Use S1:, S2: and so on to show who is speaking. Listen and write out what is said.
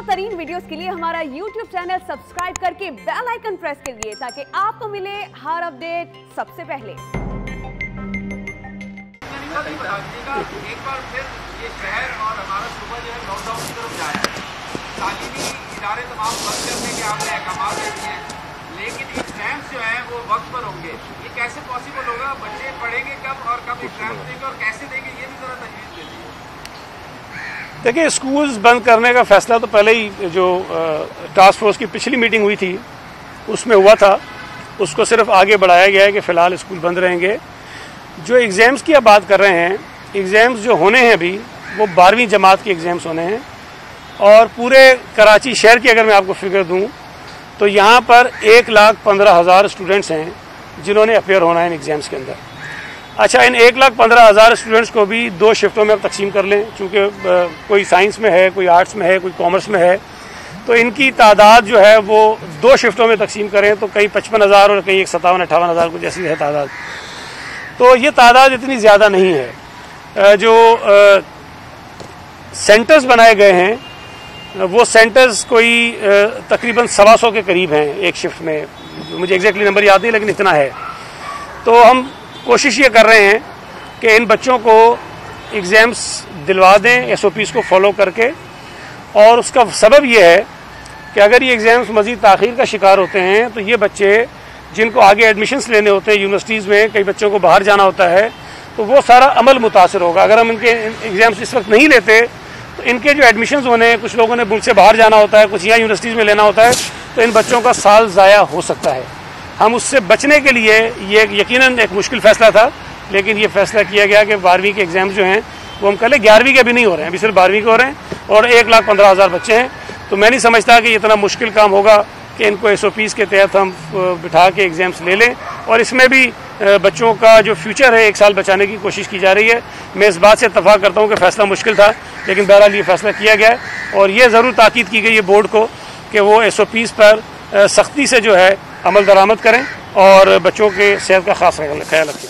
S1: तरीन वीडियोस के लिए हमारा YouTube चैनल सब्सक्राइब करके बेल आइकन प्रेस करिए ताकि आपको मिले हर अपडेट सबसे पहले।
S2: एक बार फिर ये शहर और हमारा सूबा जो है लॉकडाउन की तरफ जाया है। तालीमी इदारे तमाम बंद करने के आपने अहकाम दे दिए हैं, लेकिन एग्जाम्स जो हैं वो वक्त पर होंगे। ये कैसे पॉसिबल होगा? बच्चे पढ़ेंगे कब और कब एग्जाम्स देंगे और कैसे देंगे, ये भी जरा तजवीज़ दे दीजिए।
S3: देखिए, स्कूल्स बंद करने का फैसला तो पहले ही जो टास्क फोर्स की पिछली मीटिंग हुई थी उसमें हुआ था। उसको सिर्फ आगे बढ़ाया गया है कि फ़िलहाल स्कूल बंद रहेंगे। जो एग्ज़ाम्स की आप बात कर रहे हैं, एग्ज़ाम्स जो होने हैं अभी वो 12वीं जमात के एग्ज़ाम्स होने हैं। और पूरे कराची शहर की अगर मैं आपको फिगर दूं तो यहाँ पर 1,15,000 स्टूडेंट्स हैं जिन्होंने अपेयर होना है इन एग्ज़ाम्स के अंदर। अच्छा, इन 1,15,000 स्टूडेंट्स को भी 2 शिफ्टों में अब तकसीम कर लें, चूँकि कोई साइंस में है, कोई आर्ट्स में है, कोई कॉमर्स में है, तो इनकी तादाद जो है वो 2 शिफ्टों में तकसीम करें तो कहीं 55,000 और कहीं 57-58,000 कुछ ऐसी है तादाद। तो ये तादाद इतनी ज़्यादा नहीं है। जो सेंटर्स बनाए गए हैं वो सेंटर्स कोई तकरीबन 125 के करीब हैं एक शिफ्ट में। मुझे एग्जैक्टली नंबर याद नहीं, लेकिन इतना है। तो हम कोशिश ये कर रहे हैं कि इन बच्चों को एग्ज़ाम्स दिलवा दें SOPs को फॉलो करके। और उसका सबब ये है कि अगर ये एग्ज़ाम्स मज़ीद ताख़ीर का शिकार होते हैं तो ये बच्चे जिनको आगे एडमिशन्स लेने होते हैं यूनिवर्सिटीज़ में, कई बच्चों को बाहर जाना होता है, तो वो सारा अमल मुतासर होगा। अगर हम इनके एग्ज़ाम्स इस वक्त नहीं लेते तो इनके जो एडमिशन्स होने हैं, कुछ लोगों ने मुल्क से बाहर जाना होता है, कुछ यहाँ यूनिवर्सिटीज़ में लेना होता है, तो इन बच्चों का साल ज़ाया हो सकता है। हम उससे बचने के लिए ये यकीनन एक मुश्किल फ़ैसला था, लेकिन ये फ़ैसला किया गया कि 12वीं के एग्ज़ाम्स जो हैं वो हम कल 11वीं के भी नहीं हो रहे हैं, अभी सिर्फ 12वीं के हो रहे हैं और 1,15,000 बच्चे हैं। तो मैं नहीं समझता कि इतना मुश्किल काम होगा कि इनको SOPs के तहत हम बिठा के एग्ज़ाम्स ले लें। और इसमें भी बच्चों का जो फ्यूचर है 1 साल बचाने की कोशिश की जा रही है। मैं इस बात से इत्तफ़ाक़ करता हूँ कि फ़ैसला मुश्किल था, लेकिन बहरहाल ये फ़ैसला किया गया है। और ये ज़रूर ताकीद की गई है बोर्ड को कि वो SOPs पर सख्ती से जो है अमल दरामद करें और बच्चों के सेहत का ख़ास ख्याल रखें।